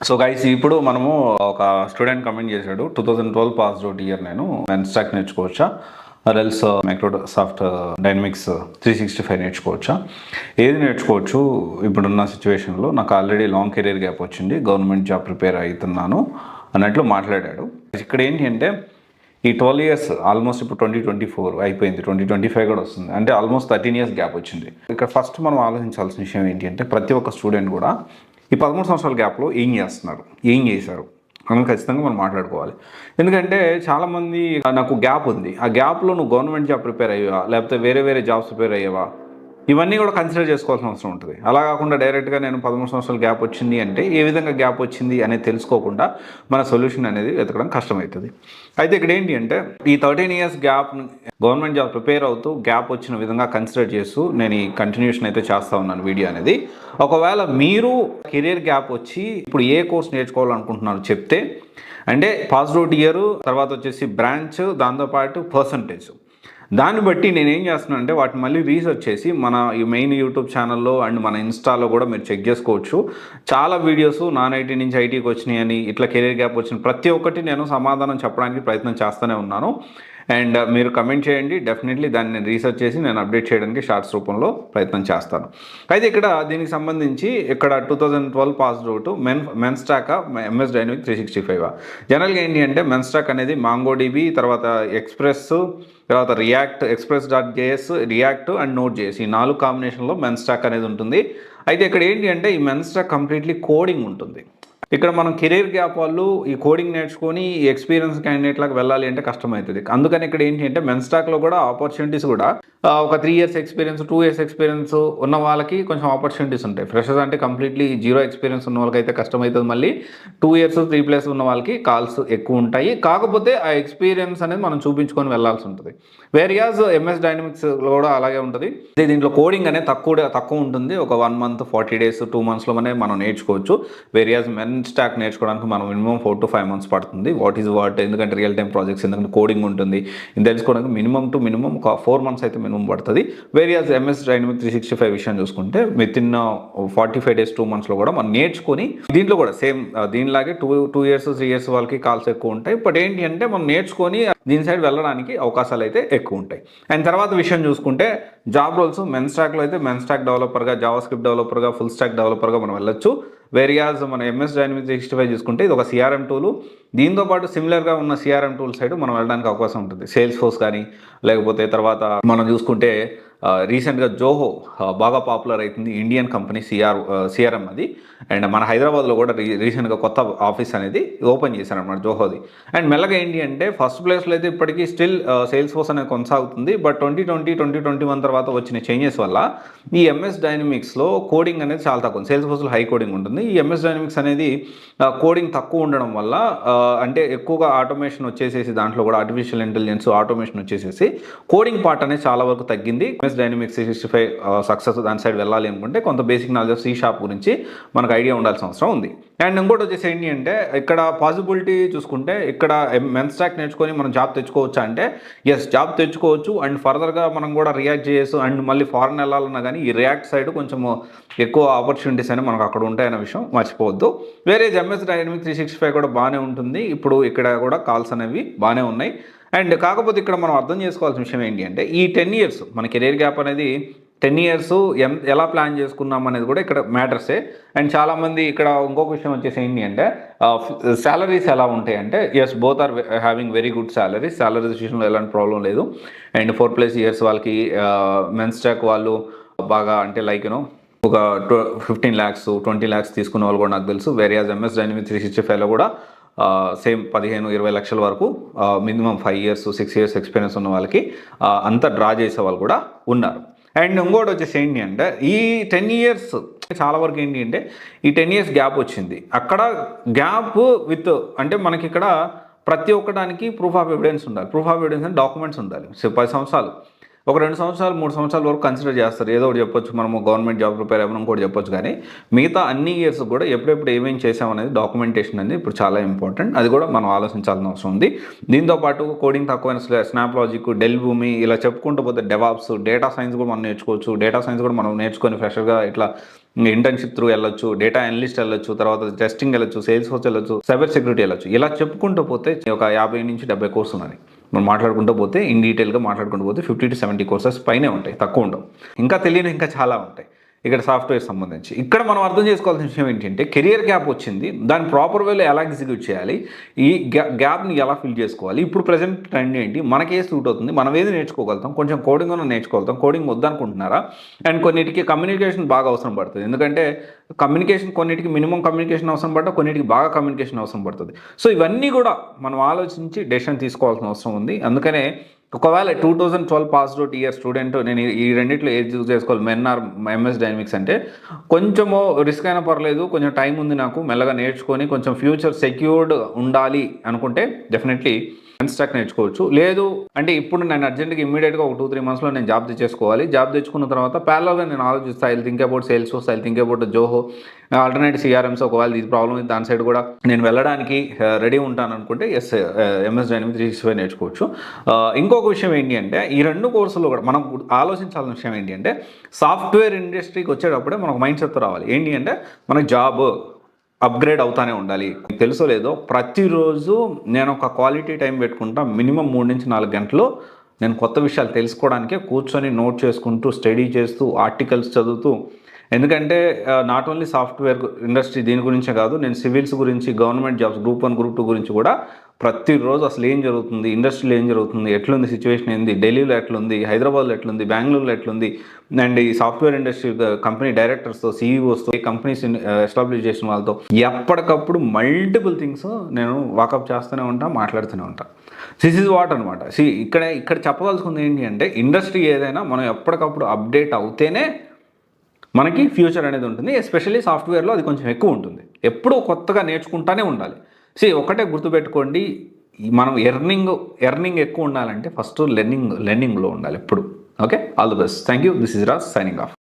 So guys ఇప్పుడు మనము ఒక స్టూడెంట్ కమెంట్ చేశాడు 2012 పాస్ అవుట్ ఇయర్ నేను మెన్స్టాక్ నేర్చుకోవచ్చా రెల్స్ మైక్రోసాఫ్ట్ డైనమిక్స్ 365 నేర్చుకోవచ్చా ఏది నేర్చుకోవచ్చు ఇప్పుడున్న సిచ్యువేషన్లో నాకు ఆల్రెడీ లాంగ్ కెరీర్ గ్యాప్ వచ్చింది గవర్నమెంట్ జాబ్ ప్రిపేర్ అవుతున్నాను అన్నట్లు మాట్లాడాడు. ఇక్కడ ఏంటి అంటే ఈ 12 ఇయర్స్ ఆల్మోస్ట్ ఇప్పుడు 2024 అయిపోయింది, 2025 కూడా వస్తుంది, అంటే ఆల్మోస్ట్ 13 ఇయర్స్ గ్యాప్ వచ్చింది. ఇక్కడ ఫస్ట్ మనం ఆలోచించాల్సిన విషయం ఏంటి అంటే ప్రతి ఒక్క స్టూడెంట్ కూడా ఈ 13 సంవత్సరాల గ్యాప్లో ఏం చేస్తున్నారు, ఏం చేశారు అని ఖచ్చితంగా మనం మాట్లాడుకోవాలి. ఎందుకంటే చాలామంది నాకు గ్యాప్ ఉంది, ఆ గ్యాప్లో నువ్వు గవర్నమెంట్ జాబ్ ప్రిపేర్ అయ్యావా లేకపోతే వేరే జాబ్స్ ప్రిపేర్ అయ్యావా ఇవన్నీ కూడా కన్సిడర్ చేసుకోవాల్సిన అవసరం ఉంటుంది. అలా కాకుండా డైరెక్ట్గా నేను 13 సంవత్సరాల గ్యాప్ వచ్చింది అంటే ఏ విధంగా గ్యాప్ వచ్చింది అనేది తెలుసుకోకుండా మన సొల్యూషన్ అనేది వెతకడం కష్టమవుతుంది. అయితే ఇక్కడ ఏంటి అంటే ఈ 13 years gap government job prepare అవుతూ గ్యాప్ వచ్చిన విధంగా కన్సిడర్ చేస్తూ నేను ఈ కంటిన్యూషన్ అయితే చేస్తూ ఉన్నాను వీడియో అనేది. ఒకవేళ మీరు కెరీర్ గ్యాప్ వచ్చి ఇప్పుడు ఏ కోర్స్ నేర్చుకోవాలనుకుంటున్నారు చెప్తే, అంటే పాస్డ్ అవుట్ ఇయర్ తర్వాత వచ్చేసి బ్రాంచ్ దాంతోపాటు పర్సంటేజ్, దాన్ని బట్టి నేను ఏం చేస్తున్నాను అంటే వాటిని మళ్ళీ రీసెర్చ్ చేసి మన ఈ మెయిన్ యూట్యూబ్ ఛానల్లో అండ్ మన ఇన్స్టాలో కూడా మీరు చెక్ చేసుకోవచ్చు. చాలా వీడియోస్ నాన్ ఐటీ నుంచి ఐటీకి వచ్చినాయి అని ఇట్లా కెరీర్ గ్యాప్ వచ్చిన ప్రతి ఒక్కటి నేను సమాధానం చెప్పడానికి ప్రయత్నం చేస్తూనే ఉన్నాను. అండ్ మీరు కమెంట్ చేయండి, డెఫినెట్లీ దాన్ని నేను రీసెర్చ్ చేసి నేను అప్డేట్ చేయడానికి షార్ట్స్ రూపంలో ప్రయత్నం చేస్తాను. అయితే ఇక్కడ దీనికి సంబంధించి ఇక్కడ 2012 పాస్డ్ అవుట్ మెన్స్టాక్ ఎంఎస్ డైనమిక్ 365. జనరల్గా ఏంటి అంటే మెన్స్టాక్ అనేది మాంగోడిబి, తర్వాత ఎక్స్ప్రెస్, తర్వాత రియాక్ట్, express.js, రియాక్ట్ అండ్ నోడ్.js ఈ 4 కాంబినేషన్లో మెన్స్టాక్ అనేది ఉంటుంది. అయితే ఇక్కడ ఏంటి అంటే ఈ మెన్స్టాక్ కంప్లీట్లీ కోడింగ్ ఉంటుంది. ఇక్కడ మనం కెరీర్ గ్యాప్ వాళ్ళు ఈ కోడింగ్ నేర్చుకొని ఈ ఎక్స్పీరియన్స్ క్యాండిడేట్లకు వెళ్ళాలి అంటే కష్టమవుతుంది. అందుకని ఇక్కడ ఏంటి అంటే మెన్స్టాక్లో కూడా ఆపర్చునిటీస్ కూడా ఒక 3 ఇయర్స్ ఎక్స్పీరియన్స్ 2 ఇయర్స్ ఎక్స్పీరియన్స్ ఉన్న వాళ్ళకి కొంచెం ఆపర్చునిటీస్ ఉంటాయి. ఫ్రెషర్స్ అంటే కంప్లీట్లీ 0 ఎక్స్పీరియన్స్ ఉన్న వాళ్ళకి అయితే కష్టమవుతుంది. మళ్ళీ 2 ఇయర్స్ 3+ ఉన్న వాళ్ళకి కాల్స్ ఎక్కువ ఉంటాయి. కాకపోతే ఆ ఎక్స్పీరియన్స్ అనేది మనం చూపించుకొని వెళ్ళాల్సి ఉంటుంది. వేరియాస్ ఎంఎస్ డైనమిక్స్లో కూడా అలాగే ఉంటుంది. దీంట్లో కోడింగ్ అనేది తక్కువ ఉంటుంది. ఒక 1 మంత్ 40 డేస్ 2 మంత్స్లోనే మనం నేర్చుకోవచ్చు. వేరియాస్ మెన్స్టాక్ నేర్చుకోవడానికి మనం మినిమం 4 to 5 months పడుతుంది. వాట్ ఎందుకంటే రియల్ టైం ప్రాజెక్ట్స్, ఎందుకంటే కోడింగ్ ఉంటుంది, ఇది తెలుసుకోవడానికి మినిమం ఒక 4 months అయితే మినిమం పడుతుంది. వేరియాస్ ఎంఎస్ డైనమిక్ 365 విషయం చూసుకుంటే వితిన్ 45 days 2 monthsలో కూడా మనం నేర్చుకొని దీంట్లో కూడా సేమ్ దీనిలాగే 2 years 3 years వాళ్ళకి కాల్స్ ఎక్కువ ఉంటాయి. బట్ ఏంటి అంటే మనం నేర్చుకొని దీని సైడ్ వెళ్ళడానికి అవకాశాలు అయితే ఎక్కువ ఉంటాయి. అండ్ తర్వాత విషయం చూసుకుంటే జాబ్ రోల్స్ మెన్స్టాక్లో అయితే మెన్స్టాక్ డెవలపర్గా, జావాస్క్రిప్ట్ డెవలపర్గా, ఫుల్ స్టాక్ డెవలపర్గా మనం వెళ్ళొచ్చు. వేరియాస్ మన ఎంఎస్ డైనమిక్ 365 చూసుకుంటే ఇది ఒక సిఆర్ఎం టూలు, దీంతో పాటు సిమిలర్గా ఉన్న సిఆర్ఎం టూల్ సైడ్ మనం వెళ్ళడానికి అవకాశం ఉంటుంది. సేల్స్ ఫోర్స్ కానీ లేకపోతే తర్వాత మనం చూసుకుంటే రీసెంట్గా జోహో బాగా పాపులర్ అవుతుంది, ఇండియన్ కంపెనీ సిఆర్ఎం అది. అండ్ మన హైదరాబాద్లో కూడా రీసెంట్గా కొత్త ఆఫీస్ అనేది ఓపెన్ చేశారనమాట జోహోది. అండ్ మెల్లగా ఏంటి అంటే ఫస్ట్ ప్లేస్లో అయితే ఇప్పటికీ స్టిల్ సేల్స్ ఫోర్స్ అనేది కొనసాగుతుంది. బట్ 2021 తర్వాత వచ్చిన చేంజెస్ వల్ల ఈ ఎంఎస్ డైనమిక్స్లో కోడింగ్ అనేది చాలా తక్కువ, సేల్స్ ఫోర్స్లో హై కోడింగ్ ఉంటుంది. ఈ ఎంఎస్ డైనమిక్స్ అనేది కోడింగ్ తక్కువ ఉండడం వల్ల అంటే ఎక్కువగా ఆటోమేషన్ వచ్చేసేసి దాంట్లో కూడా ఆర్టిఫిషియల్ ఇంటెలిజెన్స్ ఆటోమేషన్ వచ్చేసేసి కోడింగ్ పార్ట్ అనేది చాలా వరకు తగ్గింది. ఎంఎస్ డైనమిక్స్ 365 సక్సెస్ దాని సైడ్ వెళ్ళాలి అనుకుంటే కొంత బేసిక్ నాలెడ్జ్ ఆఫ్ C# గురించి మనకు ఐడియా ఉండాల్సిన అవసరం ఉంది. అండ్ ఇంకోటి వచ్చేసి ఏంటి అంటే ఇక్కడ పాసిబిలిటీ చూసుకుంటే ఇక్కడ మెన్స్టాక్ నేర్చుకొని మనం జాబ్ తెచ్చుకోవచ్చా అంటే ఎస్, జాబ్ తెచ్చుకోవచ్చు. అండ్ ఫర్దర్గా మనం కూడా రియాక్ట్ చేయొచ్చు. అండ్ మళ్ళీ ఫారెన్ వెళ్ళాలన్నా కానీ ఈ రియాక్ట్ సైడ్ కొంచెం ఎక్కువ ఆపర్చునిటీస్ అనేవి మనకు అక్కడ ఉంటాయనే విషయం మర్చిపోవద్దు. వేరే ఎంఎస్ డైనమిక్ 365 కూడా బాగానే ఉంటుంది. ఇప్పుడు ఇక్కడ కూడా కాల్స్ అనేవి బాగానే ఉన్నాయి. అండ్ కాకపోతే ఇక్కడ మనం అర్థం చేసుకోవాల్సిన విషయం ఏంటి అంటే ఈ 10 years మన కెరీర్ గ్యాప్ అనేది 10 years ఎలా ప్లాన్ చేసుకున్నాం అనేది కూడా ఇక్కడ మ్యాటర్సే. అండ్ చాలామంది ఇక్కడ ఇంకొక విషయం వచ్చేసి ఏంటి అంటే శాలరీస్ ఎలా ఉంటాయి అంటే yes, both are having very good salaries విషయంలో ఎలాంటి ప్రాబ్లం లేదు. అండ్ 4+ years వాళ్ళకి మెన్స్టాక్ వాళ్ళు బాగా అంటే లైక్ ఒక 15 lakhs 20 lakhs తీసుకున్న వాళ్ళు కూడా నాకు తెలుసు. వేరియాస్ ఎంఎస్ డైనమిక్ 365లో కూడా సేమ్ 15-20 లక్షల వరకు మినిమం 5 years 6 years ఎక్స్పీరియన్స్ ఉన్న వాళ్ళకి అంతా డ్రా చేసే వాళ్ళు కూడా ఉన్నారు. అండ్ ఇంకోటి వచ్చేసి ఏంటి అంటే ఈ 10 years చాలా వరకు ఏంటి అంటే ఈ 10 years గ్యాప్ వచ్చింది. అక్కడ గ్యాప్ విత్ అంటే మనకి ఇక్కడ ప్రతి ఒక్కడానికి ప్రూఫ్ ఆఫ్ ఎవిడెన్స్ ఉండాలి. ప్రూఫ్ ఆఫ్ ఎవిడెన్స్ అంటే డాక్యుమెంట్స్ ఉండాలి. 10 సంవత్సరాలు ఒక 2 సంవత్సరాలు 3 సంవత్సరాల వరకు కన్సిడర్ చేస్తారు. ఏదో ఒకటి చెప్పొచ్చు, మనము గవర్నమెంట్ జాబ్ ప్రిపేర్ అవ్వడం ఇంకోటి చెప్పొచ్చు. కానీ మిగతా అన్ని ఇయర్స్ కూడా ఎప్పుడెప్పుడు ఏమేమి చేసామనేది డాక్యుమెంటేషన్ అనేది ఇప్పుడు చాలా ఇంపార్టెంట్. అది కూడా మనం ఆలోచించాల్సిన అవసరం ఉంది. దీంతోపాటు కోడింగ్ తక్కువైన స్నాప్ లాజిక్, డెల్ భూమి ఇలా చెప్పుకుంటూ పోతే డెవాప్స్, డేటా సైన్స్ కూడా మనం నేర్చుకోవచ్చు. డేటా సైన్స్ కూడా మనం నేర్చుకొని ఫ్రెషర్గా ఇట్లా ఇంటర్న్షిప్ త్రూ వెళ్ళొచ్చు, డేటా అనలిస్ట్ వెళ్ళొచ్చు, తర్వాత టెస్టింగ్ వెళ్ళొచ్చు, సేల్స్ ఫోర్స్ వెళ్ళొచ్చు, సైబర్ సెక్యూరిటీ వెళ్ళొచ్చు. ఇలా చెప్పుకుంటూ పోతే ఒక 50 నుంచి 70 కోర్సు ఉన్నది. మనం మాట్లాడుకుంటూ పోతే ఇన్ డీటెయిల్గా మాట్లాడుకుంటూ పోతే 50 to 70 కోర్సెస్ పైనే ఉంటాయి, తక్కువ ఉండవు. ఇంకా తెలియని ఇంకా చాలా ఉంటాయి ఇక్కడ సాఫ్ట్వేర్ సంబంధించి. ఇక్కడ మనం అర్థం చేసుకోవాల్సిన విషయం ఏంటంటే కెరియర్ గ్యాప్ వచ్చింది, దాన్ని ప్రాపర్ వేలో ఎలా ఎగ్జిక్యూట్ చేయాలి, ఈ గ్యాప్ని ఎలా ఫిల్ చేసుకోవాలి, ఇప్పుడు ప్రజెంట్ ట్రెండ్ ఏంటి, మనకే సూట్ అవుతుంది, మనం ఏది నేర్చుకోగలుగుతాం, కొంచెం కోడింగ్ ఉన్న నేర్చుకోగలుగుతాం, కోడింగ్ వద్దనుకుంటున్నారా, అండ్ కొన్నిటికి కమ్యూనికేషన్ బాగా అవసరం పడుతుంది. ఎందుకంటే కమ్యూనికేషన్ కొన్నిటికి మినిమం కమ్యూనికేషన్ అవసరం పడ్డా, కొన్నిటికి బాగా కమ్యూనికేషన్ అవసరం పడుతుంది. సో ఇవన్నీ కూడా మనం ఆలోచించి డెసిషన్ తీసుకోవాల్సిన అవసరం ఉంది. అందుకనే ఒకవేళ 2012 పాస్డ్ అవుట్ ఇయర్ స్టూడెంట్ నేను ఈ రెండిట్లో ఏది చూస్ చేసుకోవాలి, మెన్ ఆర్ ఎంఎస్ డైనమిక్స్ అంటే కొంచెము రిస్క్ అయినా పర్లేదు, కొంచెం టైం ఉంది నాకు, మెల్లగా నేర్చుకొని కొంచెం ఫ్యూచర్ సెక్యూర్డ్ ఉండాలి అనుకుంటే డెఫినెట్లీ స్టాక్ నేర్చుకోవచ్చు. లేదు అంటే ఇప్పుడు నేను అర్జెంట్గా ఇమీడియట్గా ఒక 2-3 మంత్స్లో నేను జాబ్ తెచ్చేసుకోవాలి, జాబ్ తెచ్చుకున్న తర్వాత ప్యారలల్గా నేను ఆలోచిస్తాను, I think about Salesforce, I think about Zoho, alternate CRMs, ఒకవేళ ఇది ప్రాబ్లం ఉంది దాని సైడ్ కూడా నేను వెళ్ళడానికి రెడీ ఉంటాను అనుకుంటే ఎంఎస్ డైనమిక్స్ 365 నేర్చుకోవచ్చు. ఇంకొక విషయం ఏంటి అంటే ఈ రెండు కోర్సుల్లో కూడా మనం ఆలోచించాల్సిన విషయం ఏంటి అంటే సాఫ్ట్వేర్ ఇండస్ట్రీకి వచ్చేటప్పుడే మనకు మైండ్ సెట్ రావాలి. ఏంటి అంటే మనకు జాబ్ అప్గ్రేడ్ అవుతానే ఉండాలి. మీకు తెలుసో లేదో ప్రతిరోజు నేను ఒక క్వాలిటీ టైం పెట్టుకుంటా, మినిమం 3 నుంచి 4 గంటలు నేను కొత్త విషయాలు తెలుసుకోవడానికే కూర్చొని నోట్ చేసుకుంటూ, స్టడీ చేస్తూ, ఆర్టికల్స్ చదువుతూ. ఎందుకంటే నాట్ ఓన్లీ సాఫ్ట్వేర్ ఇండస్ట్రీ దీని గురించే కాదు, నేను సివిల్స్ గురించి, గవర్నమెంట్ జాబ్స్ గ్రూప్ 1 గ్రూప్ 2 గురించి కూడా ప్రతిరోజు అసలు ఏం జరుగుతుంది, ఇండస్ట్రీలో ఏం జరుగుతుంది, ఎట్లుంది సిచ్యువేషన్, ఏంది, ఢిల్లీలో ఎట్లుంది, హైదరాబాద్లో ఎట్లుంది, బెంగళూరులో ఎట్లుంది, అండ్ ఈ సాఫ్ట్వేర్ ఇండస్ట్రీ కంపెనీ డైరెక్టర్స్తో, సీఈఓస్తో, కంపెనీస్ ఎస్టాబ్లిష్ చేసిన వాళ్ళతో ఎప్పటికప్పుడు మల్టిపుల్ థింగ్స్ నేను వాకప్ చేస్తూనే ఉంటా, మాట్లాడుతూనే ఉంటా. దిస్ ఈజ్ వాట్ అనమాట. ఇక్కడ చెప్పదలుచుకుంది ఏంటి అంటే ఇండస్ట్రీ ఏదైనా మనం ఎప్పటికప్పుడు అప్డేట్ అవుతేనే మనకి ఫ్యూచర్ అనేది ఉంటుంది. ఎస్పెషల్లీ సాఫ్ట్వేర్లో అది కొంచెం ఎక్కువ ఉంటుంది, ఎప్పుడూ కొత్తగా నేర్చుకుంటానే ఉండాలి. ఒకటే గుర్తుపెట్టుకోండి, మనం ఎర్నింగ్ ఎక్కువ ఉండాలంటే ఫస్ట్ లెర్నింగ్లో ఉండాలి ఎప్పుడు. Okay, all the best. Thank you. This is Raj signing off.